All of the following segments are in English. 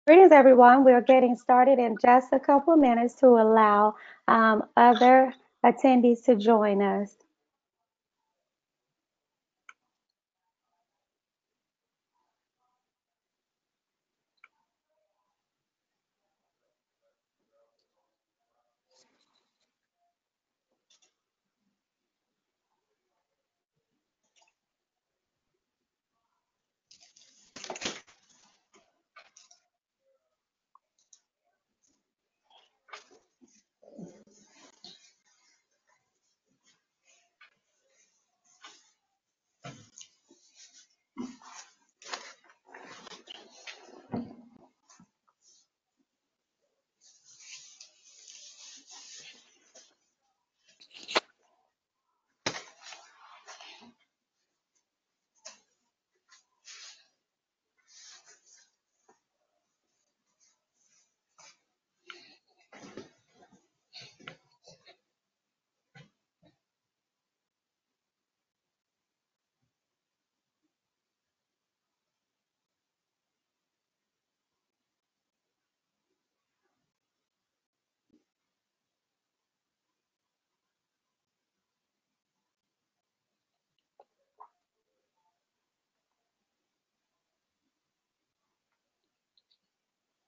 Greetings, everyone. We're getting started in just a couple of minutes to allow other attendees to join us.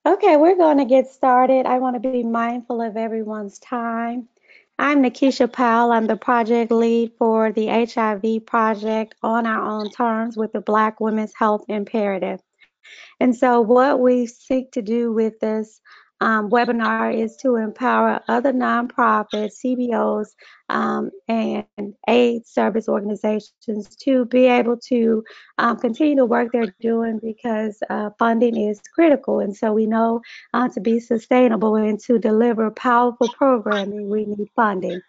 Okay, we're going to get started. I want to be mindful of everyone's time. I'm Nikisha Powell. I'm the project lead for the HIV project on our own terms with the Black Women's Health Imperative. And so, what we seek to do with this webinar is to empower other nonprofits, CBOs, and aid service organizations to be able to continue the work they're doing because funding is critical. And so, we know to be sustainable and to deliver powerful programming, we need funding.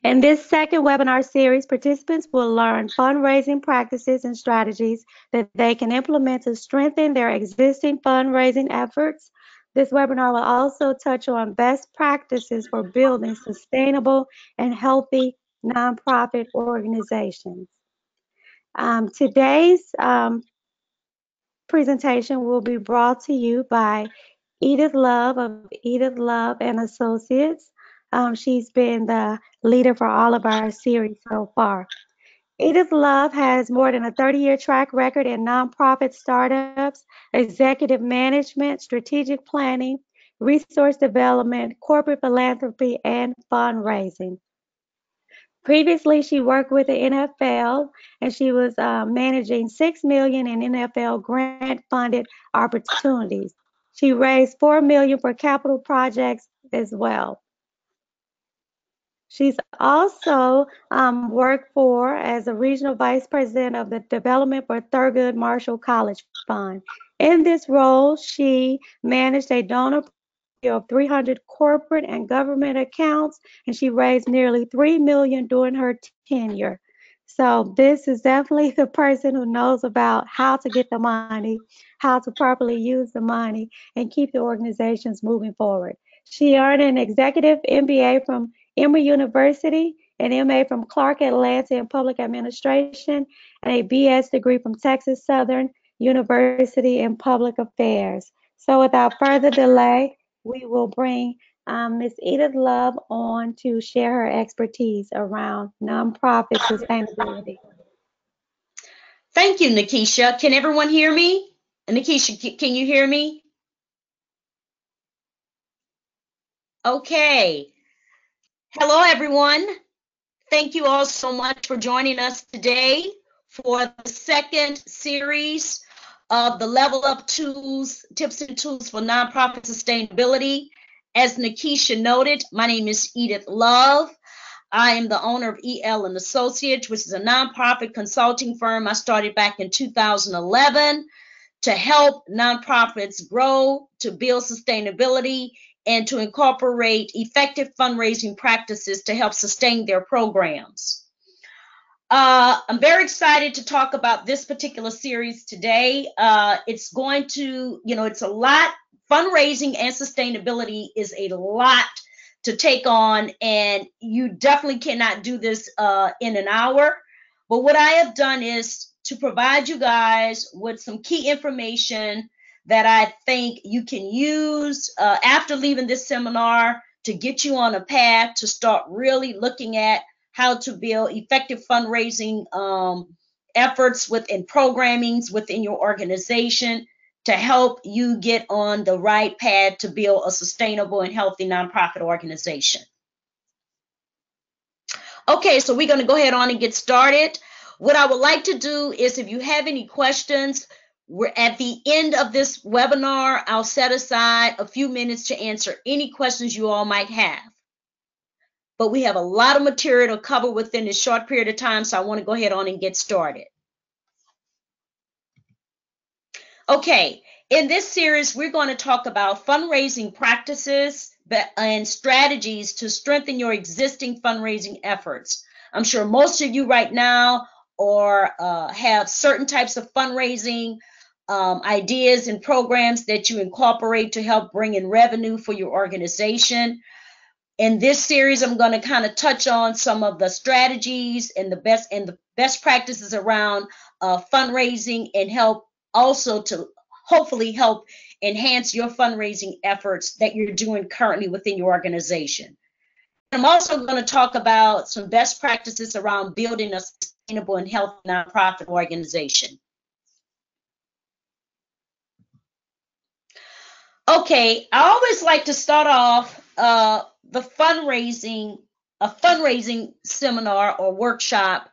In this second webinar series, participants will learn fundraising practices and strategies that they can implement to strengthen their existing fundraising efforts. This webinar will also touch on best practices for building sustainable and healthy nonprofit organizations. Today's presentation will be brought to you by Edith Love of Edith Love and Associates. She's been the leader for all of our series so far. Edith Love has more than a 30-year track record in nonprofit startups, executive management, strategic planning, resource development, corporate philanthropy, and fundraising. Previously, she worked with the NFL and she was managing $6 million in NFL grant-funded opportunities. She raised $4 million for capital projects as well. She's also worked for as a regional vice president of the development for Thurgood Marshall College Fund. In this role, she managed a donor of 300 corporate and government accounts, and she raised nearly $3 million during her tenure. So this is definitely the person who knows about how to get the money, how to properly use the money, and keep the organizations moving forward. She earned an executive MBA from Emory University, an MA from Clark Atlanta in public administration, and a BS degree from Texas Southern University in public affairs. So without further delay, we will bring Ms. Edith Love on to share her expertise around nonprofit sustainability. Thank you, Nikisha. Can everyone hear me? Nikisha, can you hear me? Okay. Hello, everyone. Thank you all so much for joining us today for the second series of the Level Up Tools, Tips and Tools for Nonprofit Sustainability. As Nikisha noted, my name is Edith Love. I am the owner of EL and Associates, which is a nonprofit consulting firm I started back in 2011 to help nonprofits grow, to build sustainability, and to incorporate effective fundraising practices to help sustain their programs. I'm very excited to talk about this particular series today. It's going to, it's a lot. Fundraising and sustainability is a lot to take on, and you definitely cannot do this in an hour. But what I have done is to provide you guys with some key information that I think you can use after leaving this seminar to get you on a path to start really looking at how to build effective fundraising efforts within programmings within your organization to help you get on the right path to build a sustainable and healthy nonprofit organization. Okay, so we're going to go ahead on and get started. What I would like to do is, if you have any questions, we're at the end of this webinar. I'll set aside a few minutes to answer any questions you all might have. But we have a lot of material to cover within this short period of time, so I want to go ahead on and get started. Okay, in this series, we're going to talk about fundraising practices and strategies to strengthen your existing fundraising efforts. I'm sure most of you right now have certain types of fundraising ideas and programs that you incorporate to help bring in revenue for your organization. In this series, I'm going to kind of touch on some of the strategies and the best practices around fundraising, and help also to hopefully help enhance your fundraising efforts that you're doing currently within your organization. I'm also going to talk about some best practices around building a sustainable and healthy nonprofit organization. Okay, I always like to start off a fundraising seminar or workshop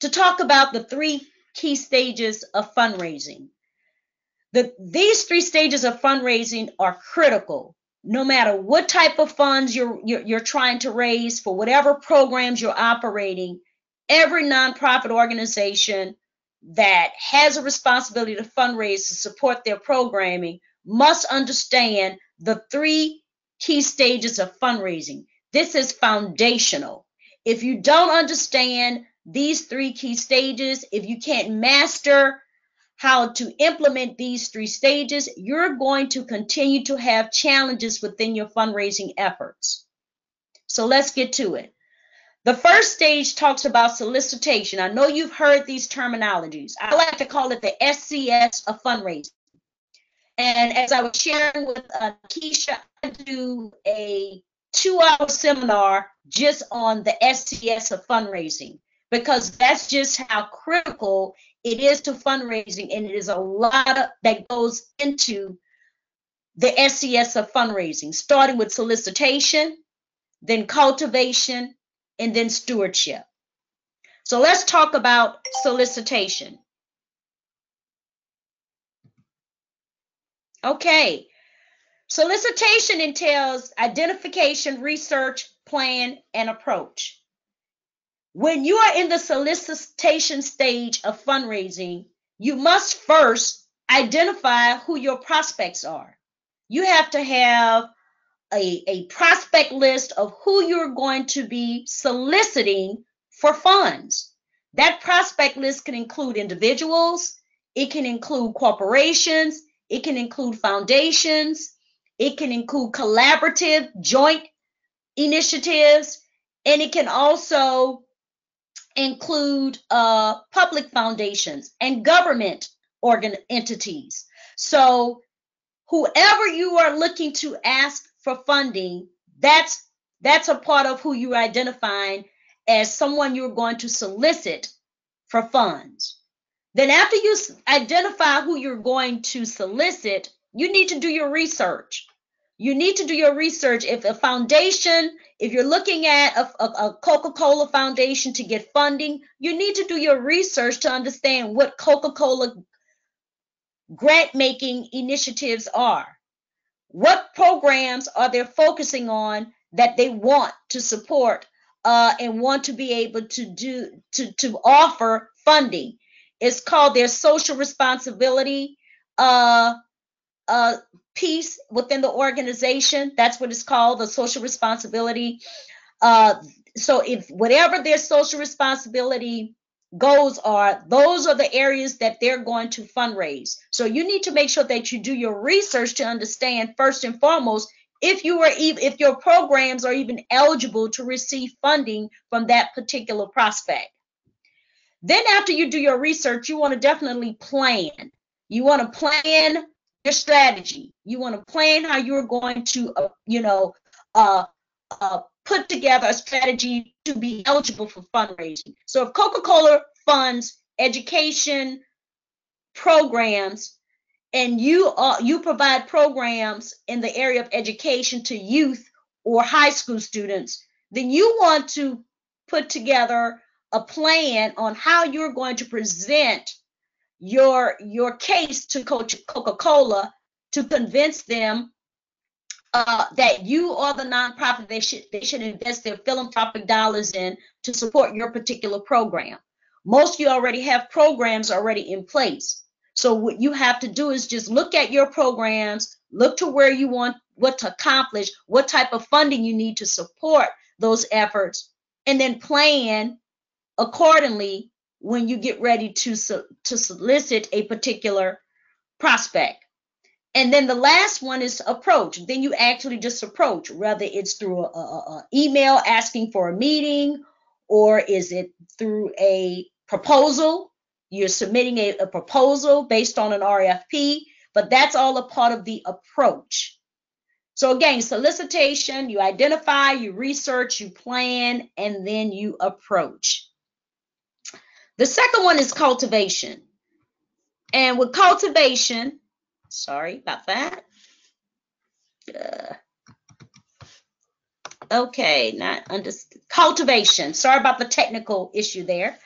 to talk about the 3 key stages of fundraising. These 3 stages of fundraising are critical. No matter what type of funds you're trying to raise for whatever programs you're operating, every nonprofit organization that has a responsibility to fundraise to support their programming must understand the 3 key stages of fundraising. This is foundational. If you don't understand these 3 key stages, if you can't master how to implement these 3 stages, you're going to continue to have challenges within your fundraising efforts. So let's get to it. The first stage talks about solicitation. I know you've heard these terminologies. I like to call it the SCS of fundraising. And as I was sharing with Keisha, I do a 2-hour seminar just on the SCS of fundraising, because that's just how critical it is to fundraising, and it is a lot that goes into the SCS of fundraising, starting with solicitation, then cultivation, and then stewardship. So let's talk about solicitation. Okay, solicitation entails identification, research, plan, and approach. When you are in the solicitation stage of fundraising, you must first identify who your prospects are. You have to have a prospect list of who you're going to be soliciting for funds. That prospect list can include individuals, it can include corporations, it can include foundations, it can include collaborative joint initiatives, and it can also include public foundations and government entities. So whoever you are looking to ask for funding, that's a part of who you're identifying as someone you're going to solicit for funds. Then after you identify who you're going to solicit, you need to do your research. You need to do your research. If a foundation, if you're looking at a Coca-Cola foundation to get funding, you need to do your research to understand what Coca-Cola grant-making initiatives are. What programs are they focusing on that they want to support and want to be able to offer funding? It's called their social responsibility piece within the organization. That's what it's called, the social responsibility. So if whatever their social responsibility goals are, those are the areas that they're going to fundraise. So you need to make sure that you do your research to understand first and foremost if your programs are even eligible to receive funding from that particular prospect. Then after you do your research, you want to definitely plan. You want to plan your strategy. You want to plan how you're going to, uh, put together a strategy to be eligible for fundraising. So if Coca-Cola funds education programs, and you provide programs in the area of education to youth or high school students, then you want to put together a plan on how you're going to present your case to Coca-Cola to convince them that you are the nonprofit they should invest their philanthropic dollars in to support your particular program. Most of you already have programs already in place. So what you have to do is just look at your programs, look to where you want what to accomplish, what type of funding you need to support those efforts, and then plan accordingly when you get ready to solicit a particular prospect. And then the last one is approach. Then you actually just approach, whether it's through a email asking for a meeting, or is it through a proposal. You're submitting a proposal based on an RFP, but that's all a part of the approach. So again, solicitation, you identify, you research, you plan, and then you approach. The second one is cultivation. And with cultivation, sorry about that. Okay, not cultivation. Sorry about the technical issue there.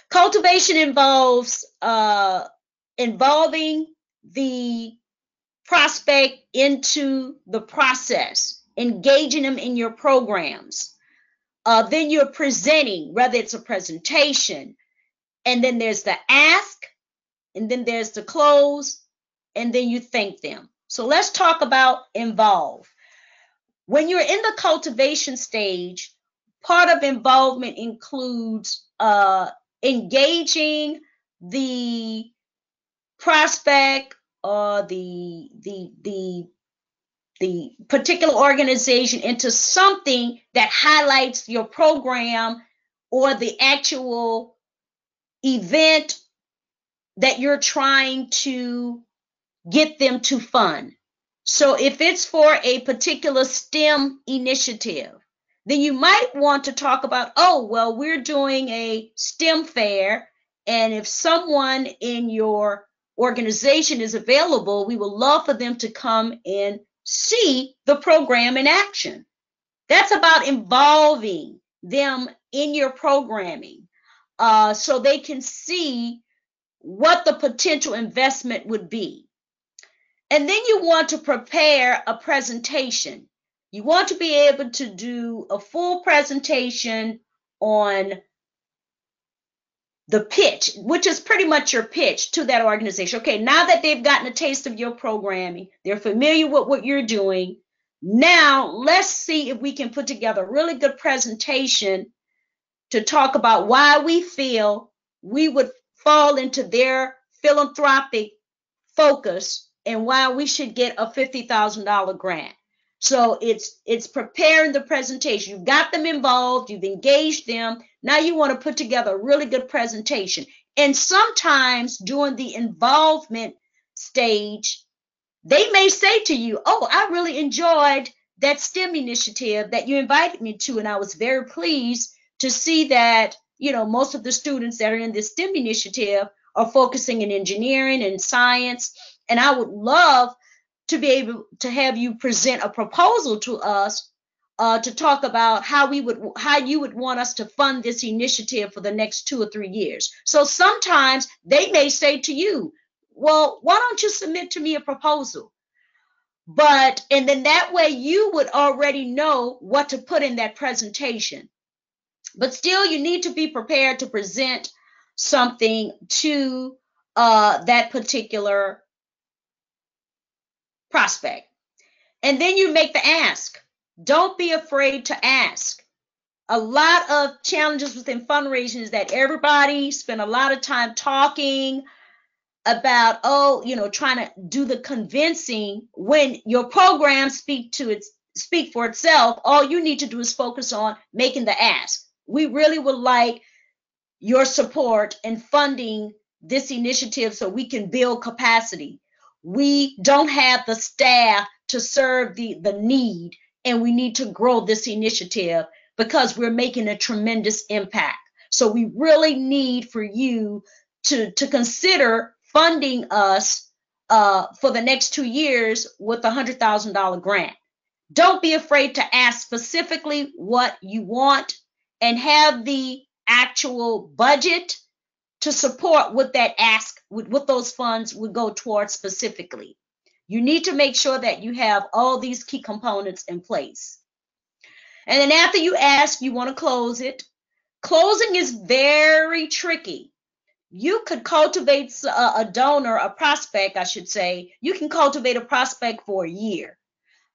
Cultivation involves involving the prospect into the process, engaging them in your programs. Then you're presenting, whether it's a presentation, and then there's the ask, and then there's the close, and then you thank them. So let's talk about involve. When you're in the cultivation stage, part of involvement includes engaging the prospect or the particular organization into something that highlights your program or the actual event that you're trying to get them to fund. So if it's for a particular STEM initiative, then you might want to talk about, oh, well, we're doing a STEM fair, and if someone in your organization is available, we would love for them to come and see the program in action. That's about involving them in your programming so they can see what the potential investment would be. And then you want to prepare a presentation. You want to be able to do a full presentation on the pitch, which is pretty much your pitch to that organization. Okay, now that they've gotten a taste of your programming, they're familiar with what you're doing. Now, let's see if we can put together a really good presentation to talk about why we feel we would fall into their philanthropic focus and why we should get a $50,000 grant. So it's preparing the presentation. You've got them involved, you've engaged them. Now you want to put together a really good presentation. And sometimes during the involvement stage, they may say to you, oh, I really enjoyed that STEM initiative that you invited me to, and I was very pleased to see that, most of the students that are in this STEM initiative are focusing in engineering and science, and I would love to be able to have you present a proposal to us to talk about how you would want us to fund this initiative for the next 2 or 3 years. So sometimes they may say to you, well, why don't you submit to me a proposal? And then that way you would already know what to put in that presentation. But still, you need to be prepared to present something to that particular prospect. And then you make the ask. Don't be afraid to ask. A lot of challenges within fundraising is that everybody spend a lot of time talking about, trying to do the convincing when your program speak for itself. All you need to do is focus on making the ask. We really would like your support in funding this initiative so we can build capacity. we don't have the staff to serve the need, and we need to grow this initiative because we're making a tremendous impact. So we really need for you to consider funding us for the next 2 years with a $100,000 grant. Don't be afraid to ask specifically what you want and have the actual budget to support what that ask, what those funds would go towards specifically. You need to make sure that you have all these key components in place. And then after you ask, you want to close it. Closing is very tricky. You could cultivate a donor, a prospect, I should say. You can cultivate a prospect for a year.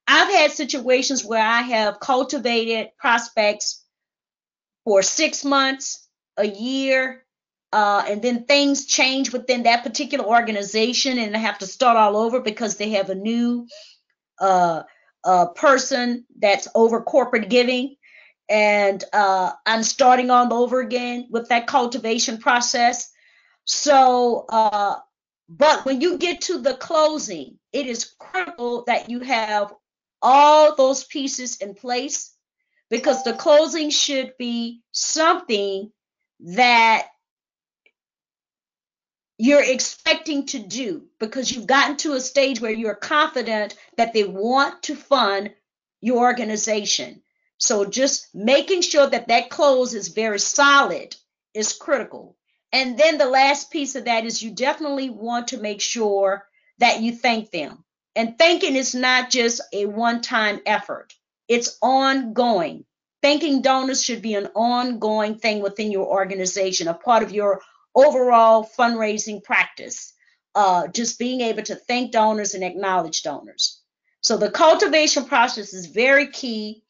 I've had situations where I have cultivated prospects for 6 months, a year, and then things change within that particular organization and they have to start all over because they have a new uh, person that's over corporate giving. And I'm starting all over again with that cultivation process. So, but when you get to the closing, it is critical that you have all those pieces in place because the closing should be something that you're expecting to do because you've gotten to a stage where you're confident that they want to fund your organization. So just making sure that that close is very solid is critical. And then the last piece of that is you definitely want to make sure that you thank them. And thanking is not just a one-time effort. It's ongoing. Thanking donors should be an ongoing thing within your organization, a part of your overall fundraising practice, just being able to thank donors and acknowledge donors. So the cultivation process is very key.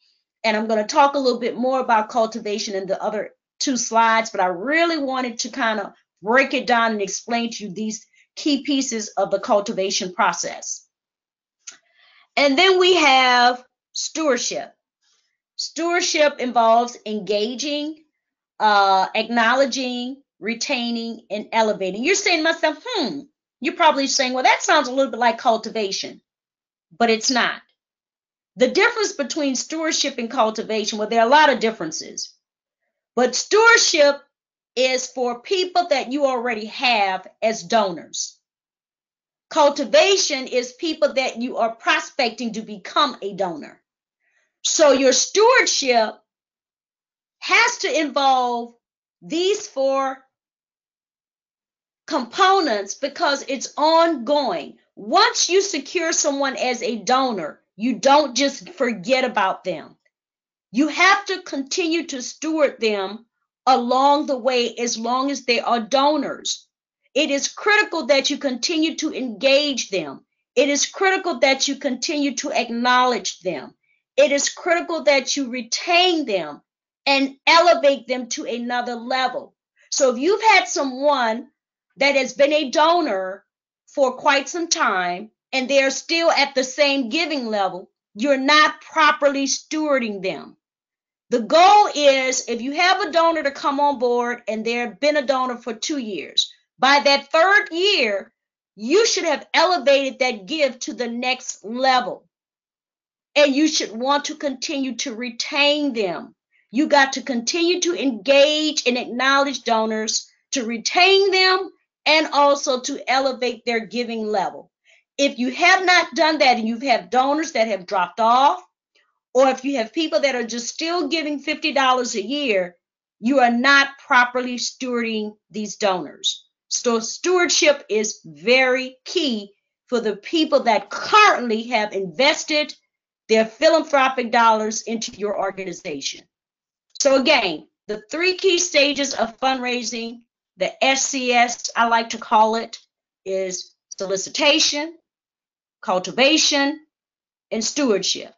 And I'm going to talk a little bit more about cultivation in the other 2 slides, but I really wanted to kind of break it down and explain to you these key pieces of the cultivation process. And then we have stewardship. Stewardship involves engaging, acknowledging, retaining, and elevating. You're saying to myself, you're probably saying, well, that sounds a little bit like cultivation, but it's not. The difference between stewardship and cultivation, well, there are a lot of differences, but stewardship is for people that you already have as donors. Cultivation is people that you are prospecting to become a donor. So your stewardship has to involve these 4 components because it's ongoing. Once you secure someone as a donor, you don't just forget about them. You have to continue to steward them along the way as long as they are donors. It is critical that you continue to engage them. It is critical that you continue to acknowledge them. It is critical that you retain them and elevate them to another level. So if you've had someone that has been a donor for quite some time and they're still at the same giving level, you're not properly stewarding them. The goal is if you have a donor to come on board and they've been a donor for 2 years, by that 3rd year, you should have elevated that give to the next level. And you should want to continue to retain them. You got to continue to engage and acknowledge donors, to retain them, and also to elevate their giving level. If you have not done that and you've had donors that have dropped off, or if you have people that are just still giving $50 a year, you are not properly stewarding these donors. So stewardship is very key for the people that currently have invested their philanthropic dollars into your organization. So again, the 3 key stages of fundraising, the SCS, I like to call it, is solicitation, cultivation, and stewardship.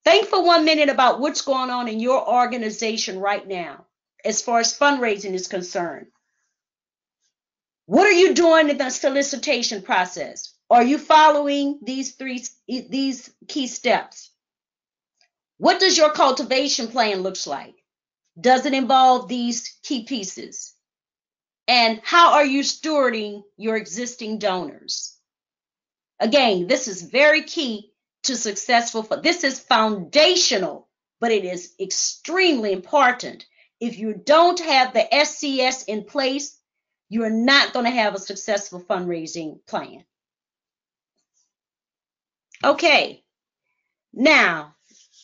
Think for 1 minute about what's going on in your organization right now as far as fundraising is concerned. What are you doing in the solicitation process? Are you following these key steps? What does your cultivation plan look like? Does it involve these key pieces? And how are you stewarding your existing donors? Again, this is very key to successful. This is foundational, but it is extremely important. If you don't have the SCS in place, you're not going to have a successful fundraising plan. Okay, now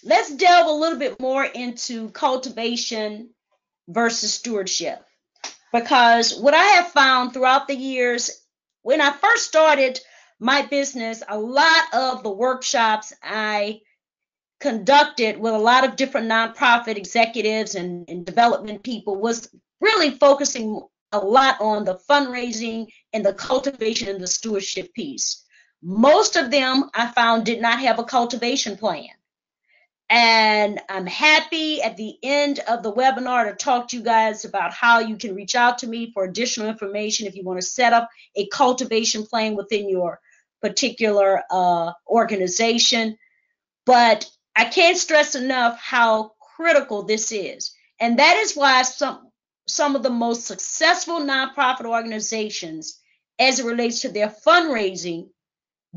let's delve a little bit more into cultivation versus stewardship. Because what I have found throughout the years, when I first started my business, a lot of the workshops I conducted with a lot of different nonprofit executives and development people was really focusing a lot on the fundraising and the cultivation and the stewardship piece. Most of them I found did not have a cultivation plan. And I'm happy at the end of the webinar to talk to you guys about how you can reach out to me for additional information if you want to set up a cultivation plan within your particular organization. But I can't stress enough how critical this is. And that is why some of the most successful nonprofit organizations, as it relates to their fundraising,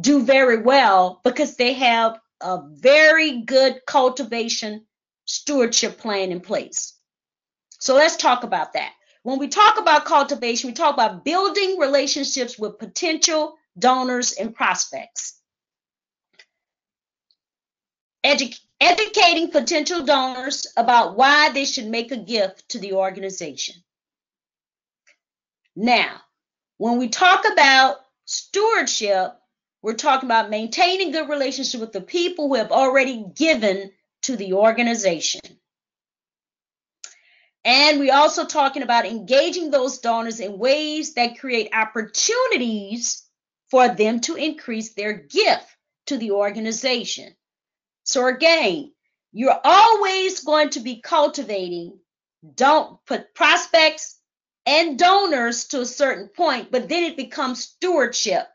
do very well because they have a very good cultivation stewardship plan in place. So let's talk about that. When we talk about cultivation, we talk about building relationships with potential donors and prospects. Educating potential donors about why they should make a gift to the organization. Now, when we talk about stewardship, we're talking about maintaining good relationship with the people who have already given to the organization. And we're also talking about engaging those donors in ways that create opportunities for them to increase their gift to the organization. So again, you're always going to be cultivating prospects and donors to a certain point, but then it becomes stewardship.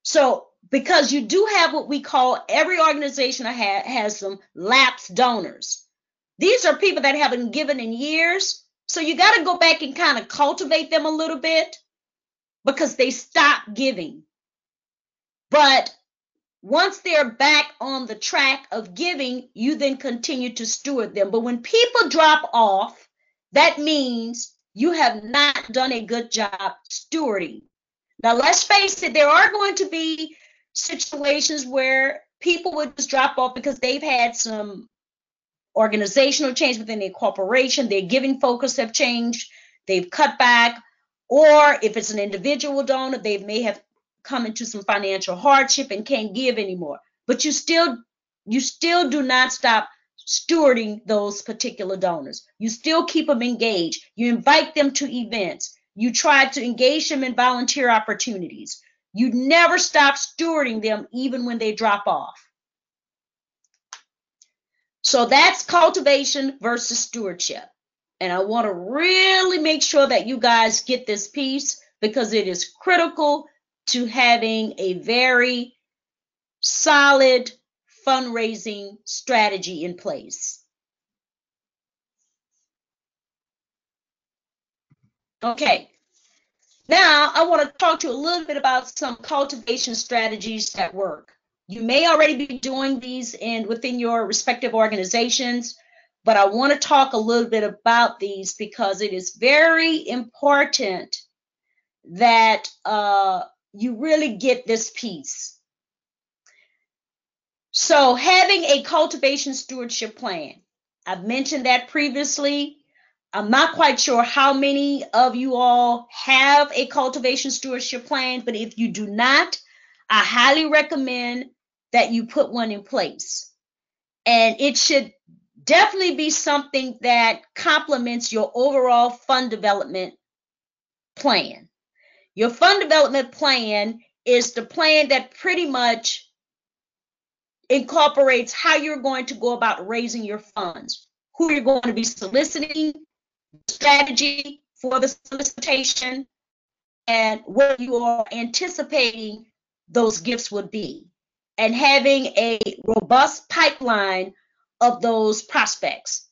So because you do have what we call, every organization has some lapsed donors. These are people that haven't given in years. So you got to go back and kind of cultivate them a little bit because they stopped giving. But once they're back on the track of giving, you then continue to steward them. But when people drop off, that means you have not done a good job stewarding. Now, let's face it, there are going to be situations where people would just drop off because they've had some organizational change within their corporation, their giving focus have changed, they've cut back, or if it's an individual donor, they may have come into some financial hardship and can't give anymore. But you still do not stop stewarding those particular donors. You still keep them engaged. You invite them to events. You try to engage them in volunteer opportunities. You never stop stewarding them even when they drop off. So that's cultivation versus stewardship. And I want to really make sure that you guys get this piece because it is critical to having a very solid fundraising strategy in place. Okay, now I want to talk to you a little bit about some cultivation strategies that work. You may already be doing these within your respective organizations, but I want to talk a little bit about these because it is very important that you really get this piece. So having a cultivation stewardship plan, I've mentioned that previously. I'm not quite sure how many of you all have a cultivation stewardship plan, but if you do not, I highly recommend that you put one in place. And it should definitely be something that complements your overall fund development plan. Your fund development plan is the plan that pretty much incorporates how you're going to go about raising your funds, who you're going to be soliciting, strategy for the solicitation, and what you are anticipating those gifts would be, and having a robust pipeline of those prospects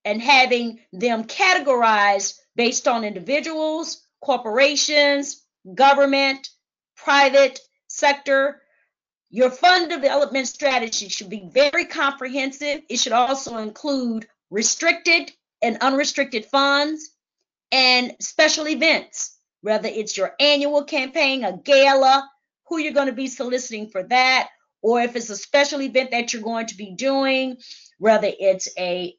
and having them categorized based on individuals, corporations, government, private, sector, your fund development strategy should be very comprehensive. It should also include restricted and unrestricted funds and special events, whether it's your annual campaign, a gala, who you're going to be soliciting for that, or if it's a special event that you're going to be doing, whether it's a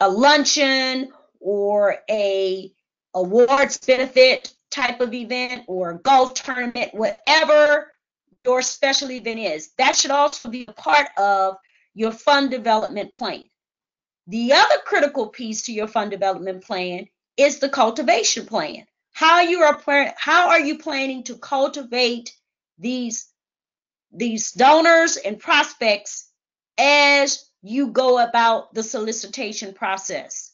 luncheon or a awards benefit type of event or a golf tournament, whatever your special event is. That should also be a part of your fund development plan. The other critical piece to your fund development plan is the cultivation plan. How are you planning to cultivate these donors and prospects as you go about the solicitation process?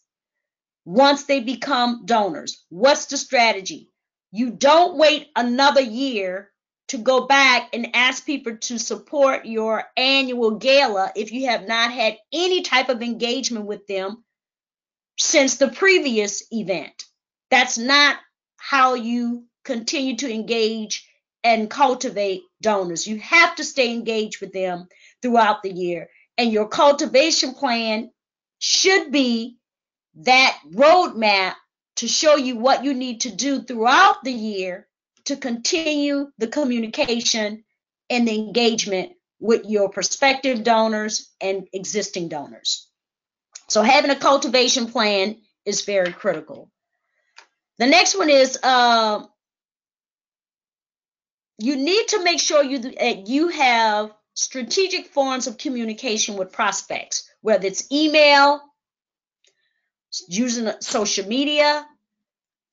Once they become donors, what's the strategy? You don't wait another year to go back and ask people to support your annual gala if you have not had any type of engagement with them since the previous event. That's not how you continue to engage and cultivate donors. You have to stay engaged with them throughout the year. And your cultivation plan should be that roadmap to show you what you need to do throughout the year to continue the communication and the engagement with your prospective donors and existing donors. So having a cultivation plan is very critical. The next one is you need to make sure you have strategic forms of communication with prospects, whether it's email, using social media,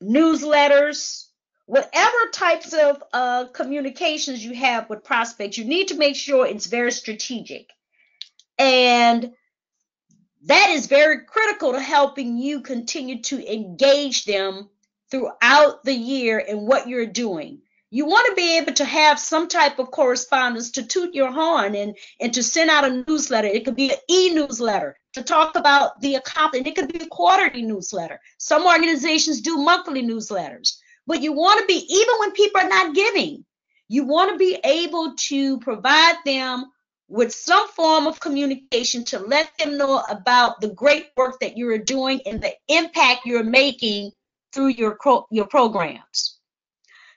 newsletters, whatever types of communications you have with prospects, you need to make sure it's very strategic. And that is very critical to helping you continue to engage them throughout the year in what you're doing. You want to be able to have some type of correspondence to toot your horn and to send out a newsletter. It could be an e-newsletter to talk about the accomplishment. It could be a quarterly newsletter. Some organizations do monthly newsletters. But you want to be, even when people are not giving, you want to be able to provide them with some form of communication to let them know about the great work that you're doing and the impact you're making through your programs.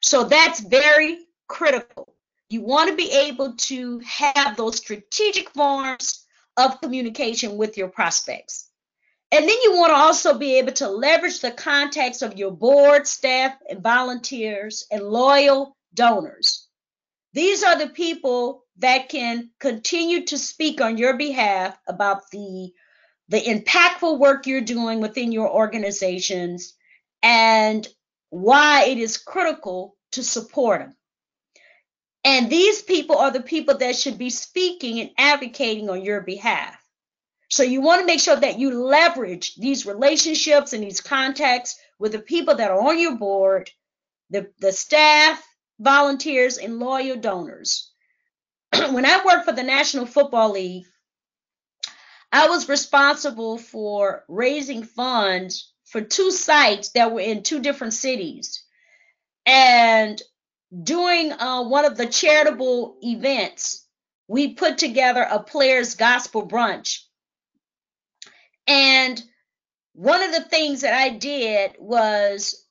So that's very critical. You want to be able to have those strategic forms of communication with your prospects. And then you want to also be able to leverage the contacts of your board, staff, and volunteers and loyal donors. These are the people that can continue to speak on your behalf about the impactful work you're doing within your organizations and why it is critical to support them. And these people are the people that should be speaking and advocating on your behalf. So you want to make sure that you leverage these relationships and these contacts with the people that are on your board, the staff, volunteers, and loyal donors. When I worked for the National Football League, I was responsible for raising funds for 2 sites that were in 2 different cities. And during one of the charitable events, we put together a players' gospel brunch. And one of the things that I did was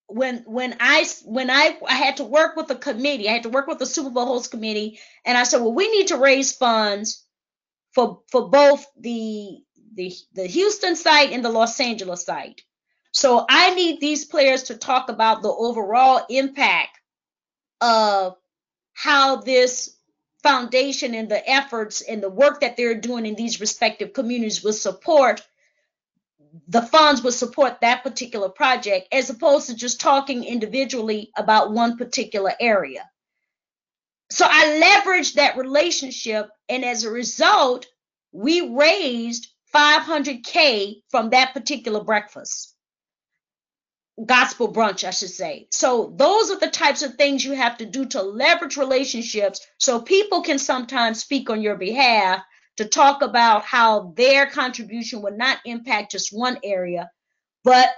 when I had to work with a committee, I had to work with the Super Bowl host committee, and I said, well, we need to raise funds for both the Houston site and the Los Angeles site. So I need these players to talk about the overall impact of how this foundation and the efforts and the work that they're doing in these respective communities will support the funds will support that particular project, as opposed to just talking individually about one particular area. So I leveraged that relationship, and as a result, we raised $500K from that particular breakfast. Gospel brunch, I should say. So those are the types of things you have to do to leverage relationships so people can sometimes speak on your behalf to talk about how their contribution would not impact just one area, but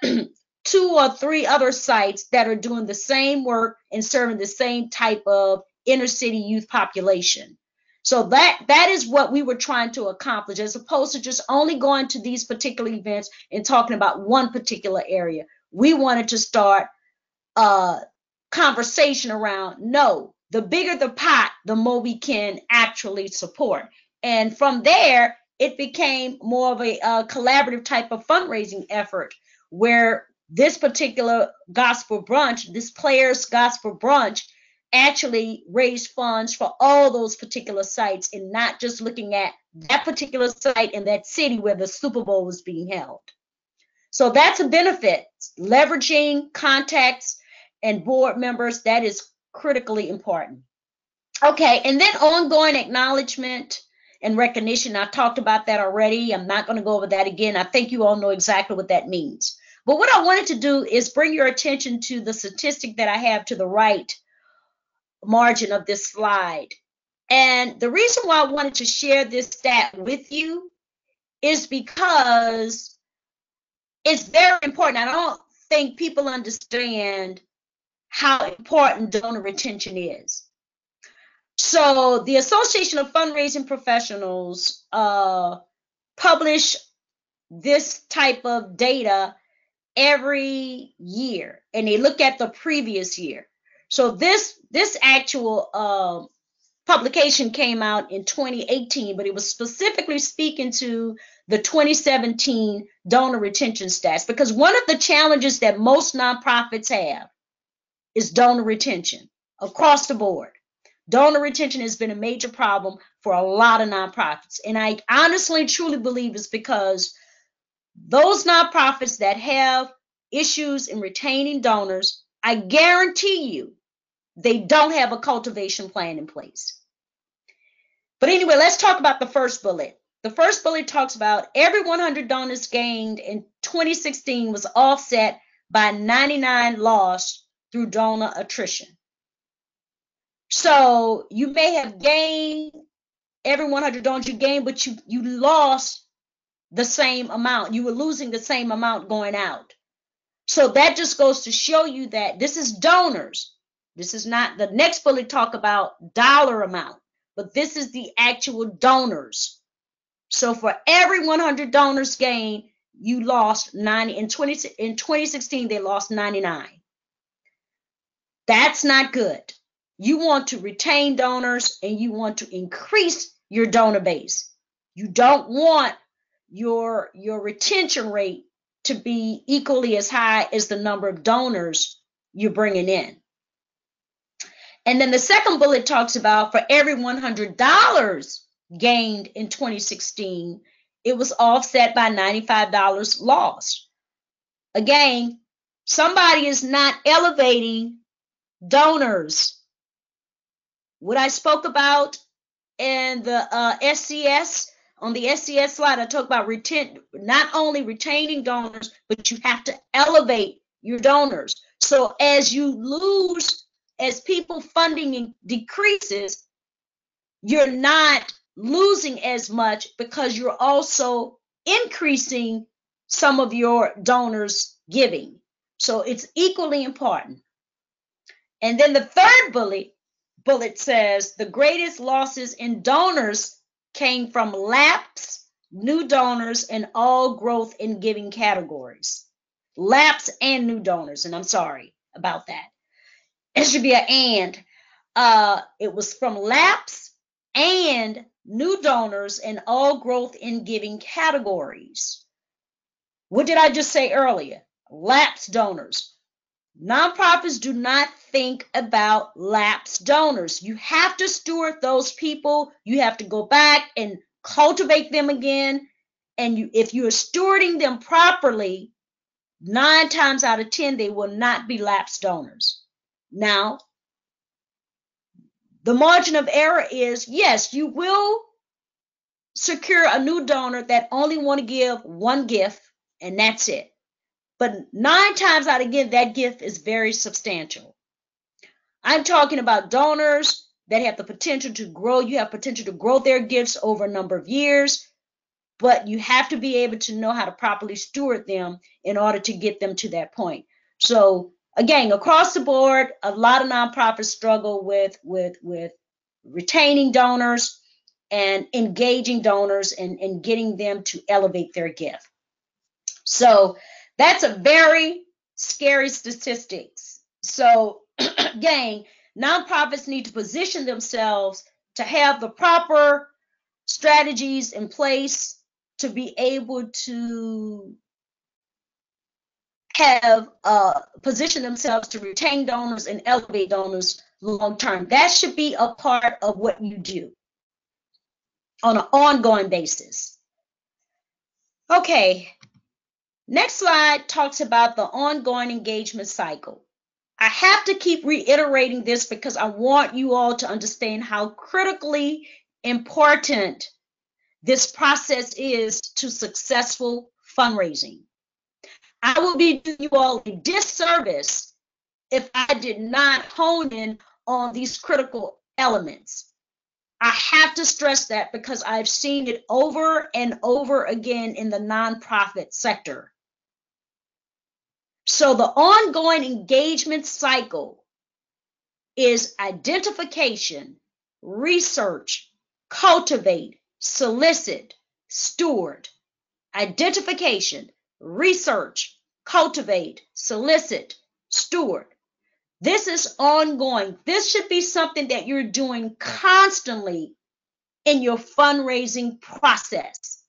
2 or 3 other sites that are doing the same work and serving the same type of inner city youth population. So that is what we were trying to accomplish, as opposed to just only going to these particular events and talking about one particular area. We wanted to start a conversation around, no, the bigger the pot, the more we can actually support. And from there, it became more of a collaborative type of fundraising effort, where this particular gospel brunch, this players gospel brunch, actually raised funds for all those particular sites, and not just looking at that particular site in that city where the Super Bowl was being held. So that's a benefit. Leveraging contacts and board members, that is critically important. Okay, and then ongoing acknowledgement and recognition. I talked about that already. I'm not going to go over that again. I think you all know exactly what that means. But what I wanted to do is bring your attention to the statistic that I have to the right margin of this slide. And the reason why I wanted to share this stat with you is because it's very important. I don't think people understand how important donor retention is. So the Association of Fundraising Professionals publish this type of data every year, and they look at the previous year. So this actual publication came out in 2018, but it was specifically speaking to the 2017 donor retention stats, because one of the challenges that most nonprofits have is donor retention across the board. Donor retention has been a major problem for a lot of nonprofits. And I honestly, truly believe it's because those nonprofits that have issues in retaining donors, I guarantee you, they don't have a cultivation plan in place. But anyway, let's talk about the first bullet. The first bullet talks about every 100 donors gained in 2016 was offset by 99 lost through donor attrition. So you may have gained every 100 donors you gained, but you lost the same amount. You were losing the same amount going out. So that just goes to show you that this is donors. This is not the next bullet talk about dollar amount, but this is the actual donors. So for every 100 donors gained, you lost 90. In 2016, they lost 99. That's not good. You want to retain donors and you want to increase your donor base. You don't want your retention rate to be equally as high as the number of donors you're bringing in. And then the second bullet talks about for every $100 gained in 2016, it was offset by $95 lost. Again, somebody is not elevating donors. What I spoke about in the SCS, on the SCS slide, I talk about not only retaining donors, but you have to elevate your donors. So as you lose, as people funding decreases, you're not losing as much because you're also increasing some of your donors' giving. So it's equally important. And then the third bullet says the greatest losses in donors came from lapse, new donors, and all growth in giving categories. Lapse and new donors, and I'm sorry about that. It should be an and. It was from lapse and new donors and all growth in giving categories. What did I just say earlier? Lapse donors. Nonprofits do not think about lapsed donors. You have to steward those people. You have to go back and cultivate them again. And if you are stewarding them properly, 9 times out of 10, they will not be lapsed donors. Now, the margin of error is, yes, you will secure a new donor that only want to give one gift, and that's it. But 9 times out of 10, that gift is very substantial. I'm talking about donors that have the potential to grow. You have potential to grow their gifts over a number of years. but you have to be able to know how to properly steward them in order to get them to that point. So again, across the board, a lot of nonprofits struggle with retaining donors and engaging donors and getting them to elevate their gift. So that's a very scary statistics. So again, nonprofits need to position themselves to have the proper strategies in place to be able to have position themselves to retain donors and elevate donors long term. That should be a part of what you do on an ongoing basis. Okay, next slide talks about the ongoing engagement cycle. I have to keep reiterating this because I want you all to understand how critically important this process is to successful fundraising. I will be doing you all a disservice if I did not hone in on these critical elements. I have to stress that because I've seen it over and over again in the nonprofit sector. So the ongoing engagement cycle is identification, research, cultivate, solicit, steward. Identification, research, cultivate, solicit, steward. This is ongoing. This should be something that you're doing constantly in your fundraising process.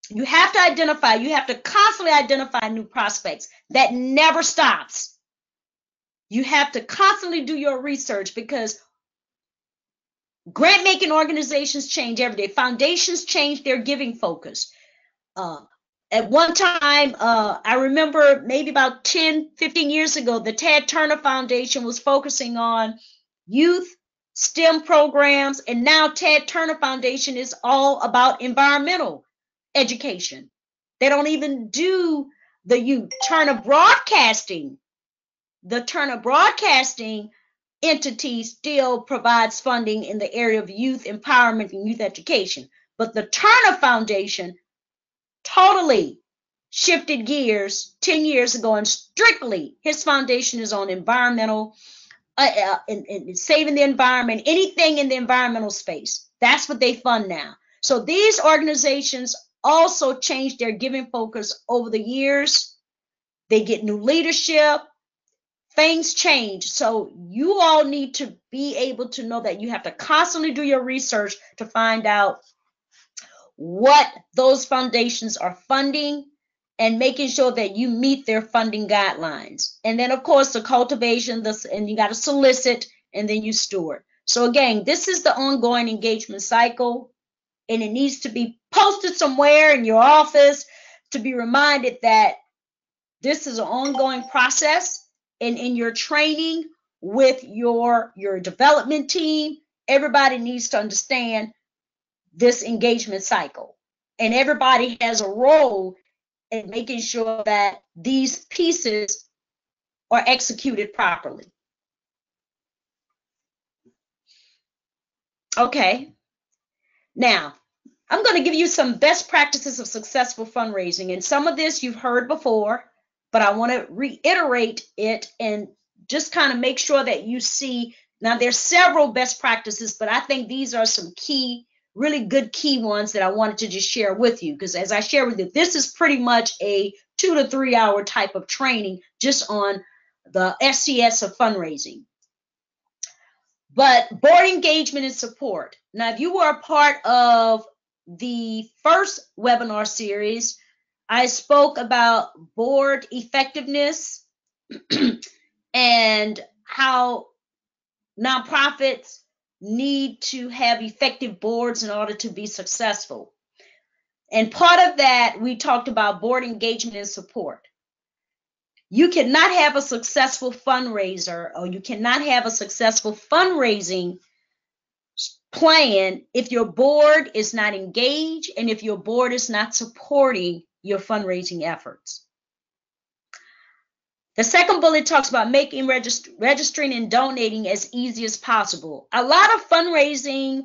You have to identify, you have to constantly identify new prospects. That never stops. You have to constantly do your research because grant making organizations change every day. Foundations change their giving focus. At one time, I remember maybe about 10, 15 years ago, the Tad Turner Foundation was focusing on youth STEM programs, and now Tad Turner Foundation is all about environmental education. They don't even do the youth. The Turner Broadcasting entity still provides funding in the area of youth empowerment and youth education. But the Turner Foundation totally shifted gears 10 years ago, and strictly his foundation is on environmental and saving the environment, anything in the environmental space. That's what they fund now. So these organizations also change their giving focus over the years. They get new leadership. Things change. So you all need to be able to know that you have to constantly do your research to find out what those foundations are funding and making sure that you meet their funding guidelines. And then, of course, the cultivation, and you got to solicit, and then you steward. So again, this is the ongoing engagement cycle, and it needs to be posted somewhere in your office to be reminded that this is an ongoing process. And in your training with your development team, everybody needs to understand this engagement cycle. And everybody has a role in making sure that these pieces are executed properly. Okay. Now, I'm going to give you some best practices of successful fundraising. And some of this you've heard before, but I want to reiterate it and just kind of make sure that you see. Now, there's several best practices, but I think these are some key, really good key ones that I wanted to just share with you. Because as I share with you, this is pretty much a 2 to 3 hour type of training just on the SCS of fundraising. But board engagement and support. Now, if you were a part of the first webinar series, I spoke about board effectiveness and how nonprofits need to have effective boards in order to be successful. And part of that, we talked about board engagement and support. You cannot have a successful fundraiser, or you cannot have a successful fundraising plan if your board is not engaged and if your board is not supporting your fundraising efforts. The second bullet talks about making registering and donating as easy as possible. A lot of fundraising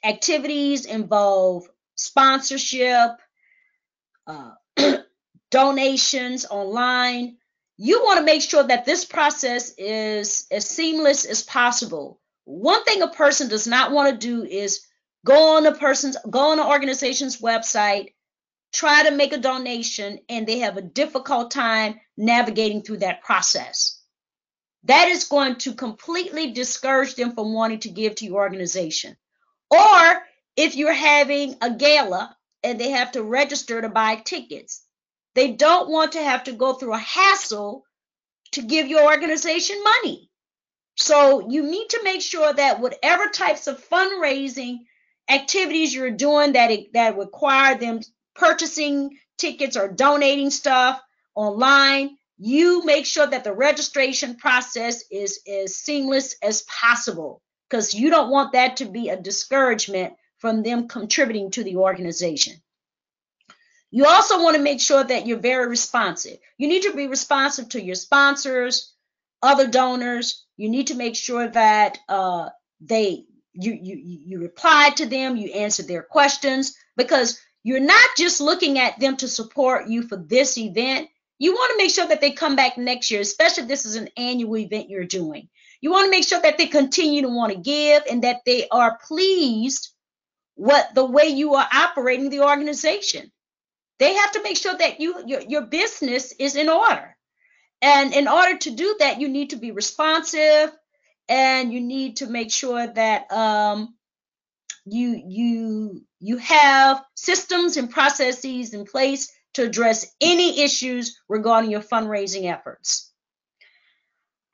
activities involve sponsorship, uh, donations online. You want to make sure that this process is as seamless as possible. One thing a person does not want to do is go on the organization's website, try to make a donation, and they have a difficult time navigating through that process. That is going to completely discourage them from wanting to give to your organization. Or if you're having a gala and they have to register to buy tickets, they don't want to have to go through a hassle to give your organization money. So you need to make sure that whatever types of fundraising activities you're doing that require them purchasing tickets or donating stuff online, you make sure that the registration process is as seamless as possible, because you don't want that to be a discouragement from them contributing to the organization. You also want to make sure that you're very responsive. You need to be responsive to your sponsors, other donors. You need to make sure that you reply to them, you answer their questions, because you're not just looking at them to support you for this event. You want to make sure that they come back next year, especially if this is an annual event you're doing. You want to make sure that they continue to want to give and that they are pleased with the way you are operating the organization. They have to make sure that your business is in order. And in order to do that, you need to be responsive, and you need to make sure that you have systems and processes in place to address any issues regarding your fundraising efforts.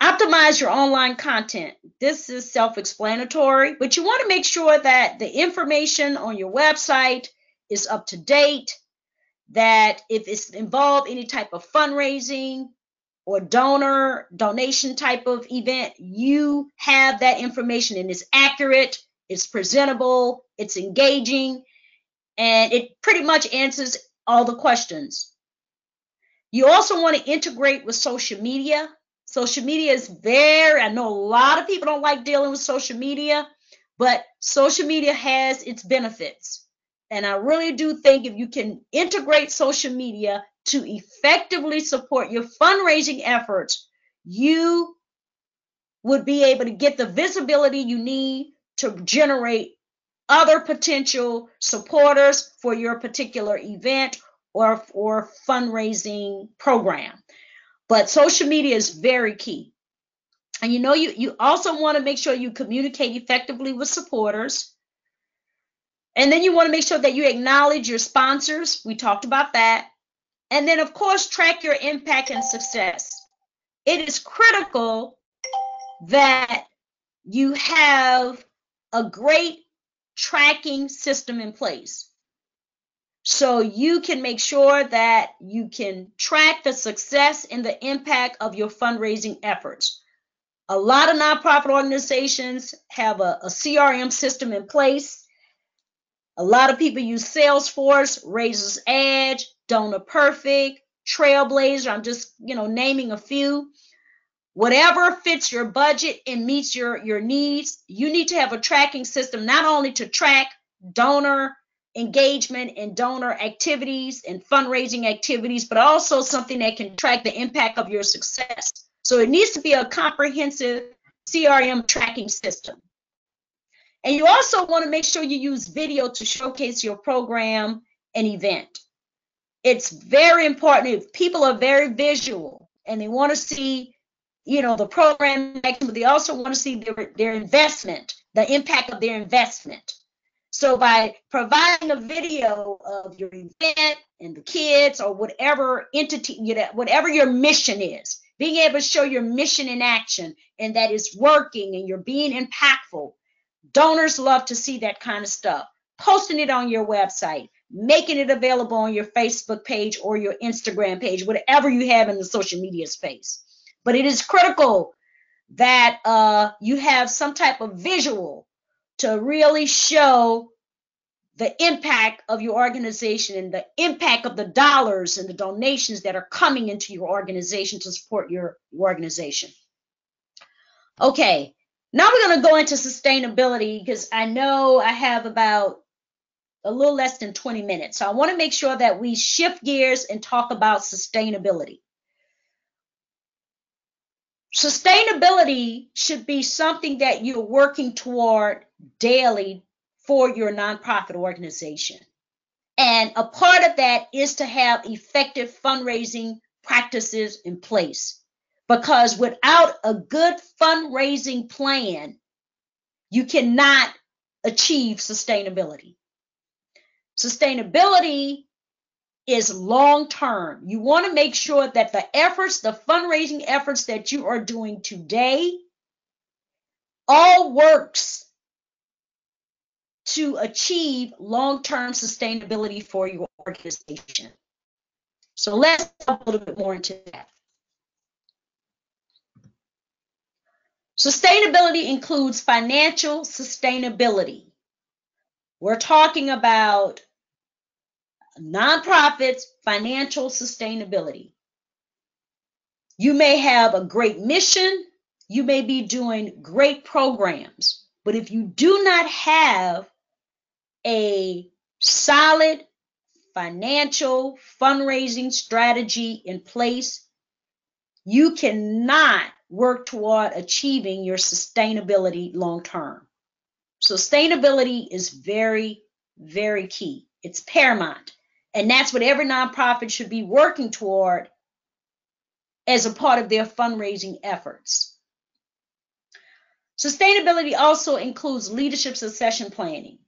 Optimize your online content. This is self-explanatory, but you want to make sure that the information on your website is up to date, that if it's involved any type of fundraising or donation type of event, you have that information and it's accurate, it's presentable, it's engaging, and it pretty much answers all the questions. You also want to integrate with social media. Social media is I know a lot of people don't like dealing with social media, but social media has its benefits. And I really do think if you can integrate social media to effectively support your fundraising efforts, you would be able to get the visibility you need to generate other potential supporters for your particular event or fundraising program. But social media is very key. And you also want to make sure you communicate effectively with supporters. And then you want to make sure that you acknowledge your sponsors. We talked about that. And then, of course, track your impact and success. It is critical that you have a great tracking system in place, so you can make sure that you can track the success and the impact of your fundraising efforts. A lot of nonprofit organizations have a CRM system in place. A lot of people use Salesforce, Razor's Edge, Donor Perfect, Trailblazer. I'm just, naming a few. Whatever fits your budget and meets your needs, you need to have a tracking system, not only to track donor engagement and donor activities and fundraising activities, but also something that can track the impact of your success. So it needs to be a comprehensive CRM tracking system. And you also want to make sure you use video to showcase your program and event. It's very important. If people are very visual and they want to see, the program, but they also want to see their investment, the impact of their investment. So by providing a video of your event and the kids or whatever entity, whatever your mission is, being able to show your mission in action and that it's working and you're being impactful, donors love to see that kind of stuff. Posting it on your website, making it available on your Facebook page or your Instagram page, whatever you have in the social media space. But it is critical that you have some type of visual to really show the impact of your organization and the impact of the dollars and the donations that are coming into your organization to support your organization. Okay, now we're going to go into sustainability, because I know I have about a little less than 20 minutes. So I want to make sure that we shift gears and talk about sustainability. Sustainability should be something that you're working toward daily for your nonprofit organization. And a part of that is to have effective fundraising practices in place. Because without a good fundraising plan, you cannot achieve sustainability. Sustainability is long term. You want to make sure that the fundraising efforts that you are doing today, all works to achieve long-term sustainability for your organization. So let's talk a little bit more into that. Sustainability includes financial sustainability. We're talking about nonprofits, financial sustainability. You may have a great mission, you may be doing great programs, but if you do not have a solid financial fundraising strategy in place, you cannot work toward achieving your sustainability long term. Sustainability is very, very key. It's paramount. And that's what every nonprofit should be working toward as a part of their fundraising efforts. Sustainability also includes leadership succession planning.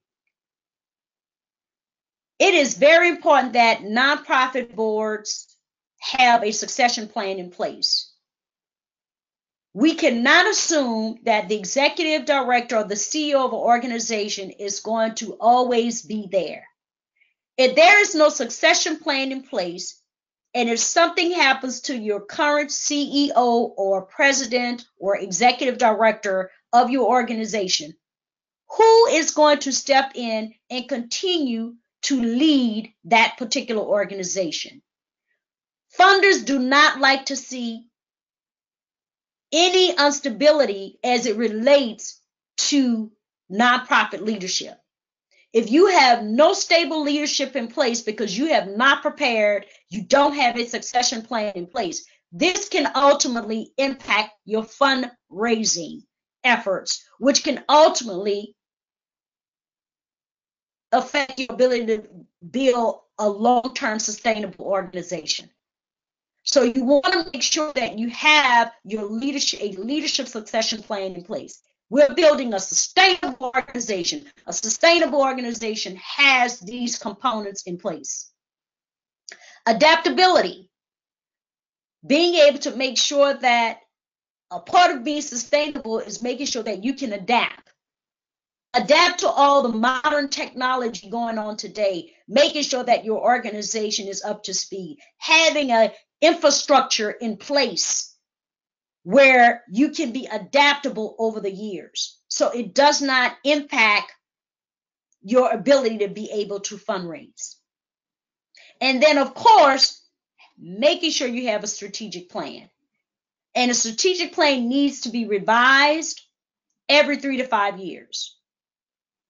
It is very important that nonprofit boards have a succession plan in place. We cannot assume that the executive director or the CEO of an organization is going to always be there. If there is no succession plan in place, and if something happens to your current CEO or president or executive director of your organization, who is going to step in and continue to lead that particular organization? Funders do not like to see any instability as it relates to nonprofit leadership. If you have no stable leadership in place because you have not prepared, you don't have a succession plan in place, this can ultimately impact your fundraising efforts, which can ultimately affect your ability to build a long-term sustainable organization. So you want to make sure that you have a leadership succession plan in place. We're building a sustainable organization. A sustainable organization has these components in place. Adaptability, being able to make sure that a part of being sustainable is making sure that you can adapt. Adapt to all the modern technology going on today, making sure that your organization is up to speed, having an infrastructure in place where you can be adaptable over the years so it does not impact your ability to be able to fundraise. And then, of course, making sure you have a strategic plan. And a strategic plan needs to be revised every 3 to 5 years.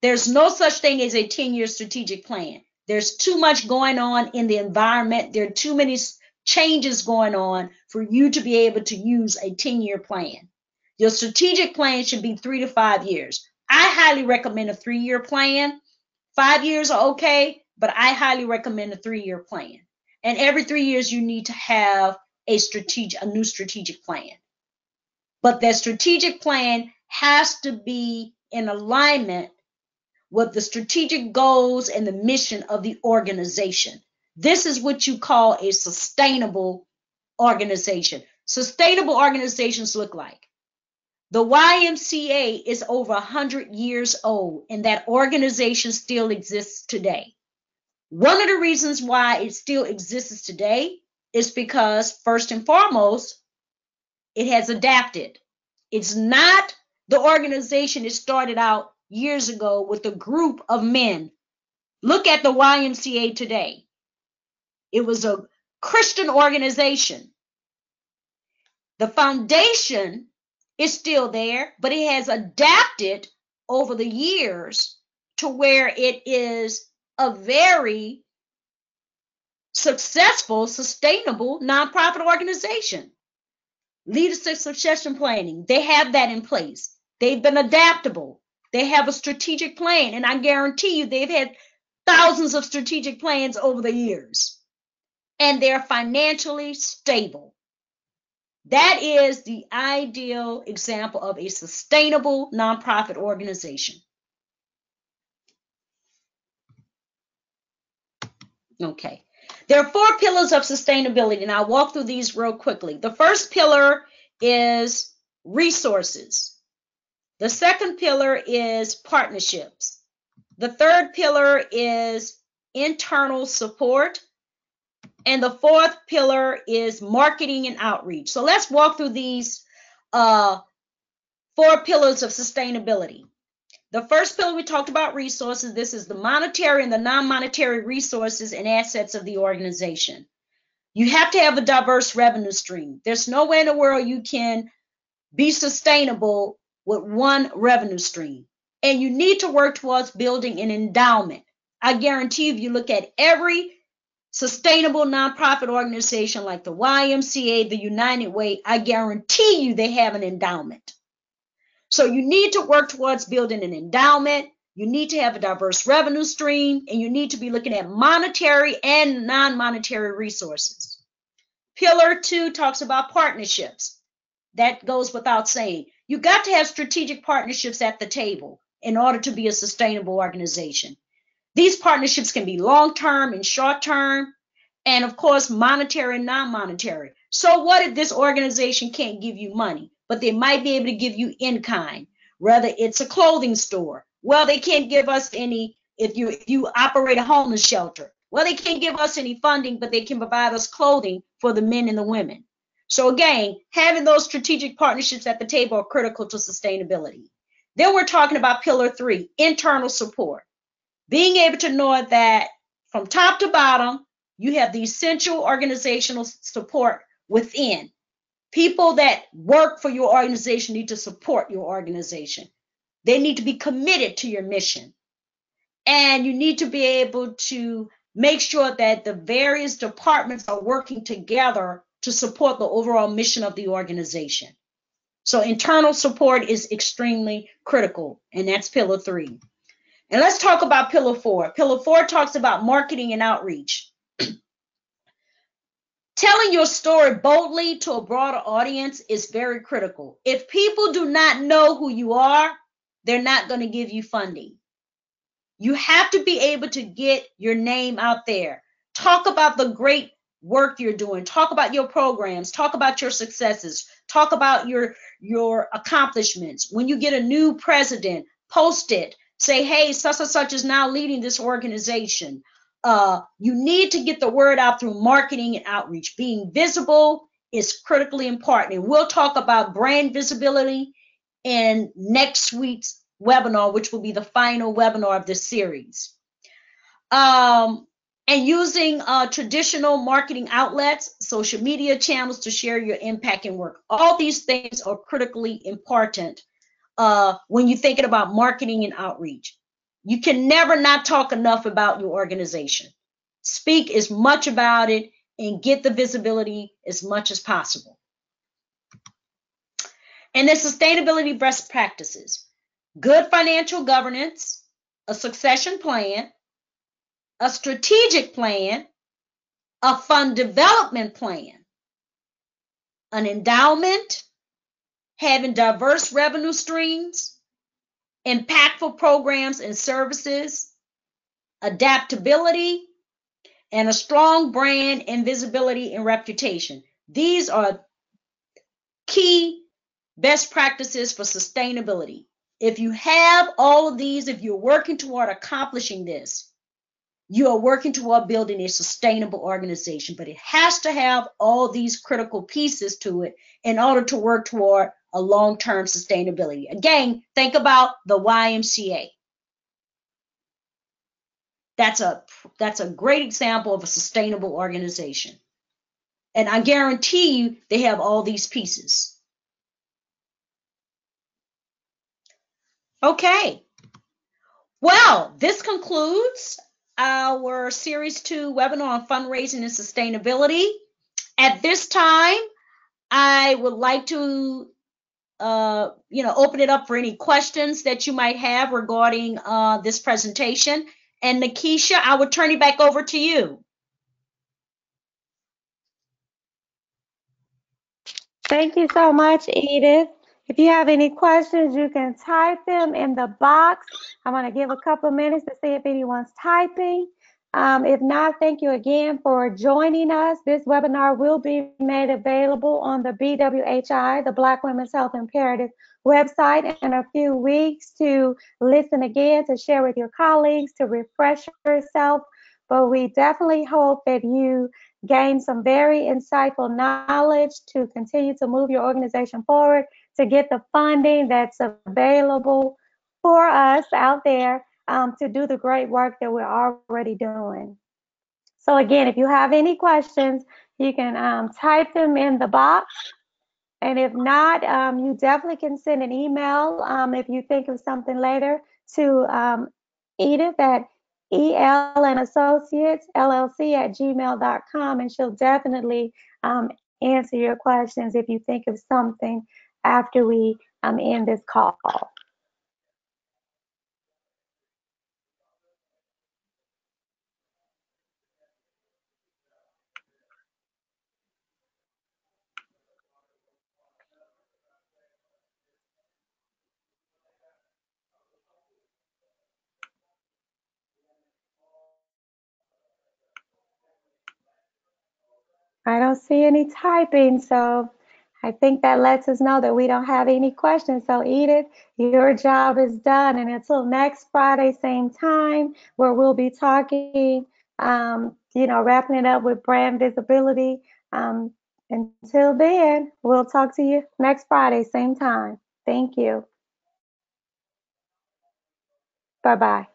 There's no such thing as a 10-year strategic plan. There's too much going on in the environment. There are too many changes going on for you to be able to use a 10-year plan. Your strategic plan should be 3 to 5 years. I highly recommend a 3-year plan. 5 years are okay, but I highly recommend a 3-year plan. And every 3 years, you need to have a new strategic plan. But that strategic plan has to be in alignment with the strategic goals and the mission of the organization. This is what you call a sustainable organization. Sustainable organizations look like the YMCA is over 100 years old, and that organization still exists today. One of the reasons why it still exists today is because, first and foremost, it has adapted. It's not the organization that started out years ago with a group of men. Look at the YMCA today. It was a Christian organization. The foundation is still there, but it has adapted over the years to where it is a very successful, sustainable nonprofit organization. Leadership succession planning, they have that in place. They've been adaptable. They have a strategic plan, and I guarantee you they've had thousands of strategic plans over the years, and they're financially stable. That is the ideal example of a sustainable nonprofit organization. Okay. There are 4 pillars of sustainability, and I'll walk through these real quickly. The first pillar is resources. The second pillar is partnerships. The third pillar is internal support. And the fourth pillar is marketing and outreach. So let's walk through these 4 pillars of sustainability. The first pillar, we talked about resources. This is the monetary and the non-monetary resources and assets of the organization. You have to have a diverse revenue stream. There's no way in the world you can be sustainable with one revenue stream. And you need to work towards building an endowment. I guarantee you, if you look at every sustainable nonprofit organization like the YMCA, the United Way, I guarantee you they have an endowment. So you need to work towards building an endowment. You need to have a diverse revenue stream, and you need to be looking at monetary and non-monetary resources. Pillar 2 talks about partnerships. That goes without saying. You got to have strategic partnerships at the table in order to be a sustainable organization. These partnerships can be long-term and short-term, and of course, monetary and non-monetary. So what if this organization can't give you money, but they might be able to give you in kind? Whether it's a clothing store. Well, they can't give us any, if you operate a homeless shelter. Well, they can't give us any funding, but they can provide us clothing for the men and the women. So again, having those strategic partnerships at the table are critical to sustainability. Then we're talking about pillar 3, internal support. Being able to know that from top to bottom, you have the essential organizational support within. People that work for your organization need to support your organization. They need to be committed to your mission. And you need to be able to make sure that the various departments are working together to support the overall mission of the organization. So internal support is extremely critical, and that's pillar 3. And let's talk about pillar 4. Pillar 4 talks about marketing and outreach. Telling your story boldly to a broader audience is very critical. If people do not know who you are, they're not going to give you funding. You have to be able to get your name out there. Talk about the great work you're doing. Talk about your programs. Talk about your successes. Talk about your accomplishments. When you get a new president, post it. Say, hey, such and such is now leading this organization. You need to get the word out through marketing and outreach. Being visible is critically important. And we'll talk about brand visibility in next week's webinar, which will be the final webinar of this series. And using traditional marketing outlets, social media channels to share your impact and work. All these things are critically important when you're thinking about marketing and outreach. You can never not talk enough about your organization. Speak as much about it and get the visibility as much as possible. And then sustainability best practices. Good financial governance, a succession plan, a strategic plan, a fund development plan, an endowment, having diverse revenue streams, impactful programs and services, adaptability, and a strong brand and visibility and reputation. These are key best practices for sustainability. If you have all of these, if you're working toward accomplishing this, you are working toward building a sustainable organization, but it has to have all these critical pieces to it in order to work toward a long-term sustainability. Again, think about the YMCA. That's a great example of a sustainable organization. And I guarantee you they have all these pieces. Okay. Well, this concludes our Series 2 webinar on fundraising and sustainability. At this time, I would like to open it up for any questions that you might have regarding this presentation. And Nikisha, I would turn it back over to you. Thank you so much, Edith. If you have any questions, you can type them in the box. I'm going to give a couple of minutes to see if anyone's typing. If not, thank you again for joining us. This webinar will be made available on the BWHI, the Black Women's Health Imperative website, in a few weeks to listen again, to share with your colleagues, to refresh yourself. But we definitely hope that you gain some very insightful knowledge to continue to move your organization forward, to get the funding that's available for us out there to do the great work that we're already doing. So again, if you have any questions, you can type them in the box. And if not, you definitely can send an email if you think of something later to Edith at elandassociatesllc@gmail.com, and she'll definitely answer your questions if you think of something after we end this call. I don't see any typing, so I think that lets us know that we don't have any questions. So Edith, your job is done. And until next Friday, same time, where we'll be talking, wrapping it up with brand visibility. Until then, we'll talk to you next Friday, same time. Thank you. Bye-bye.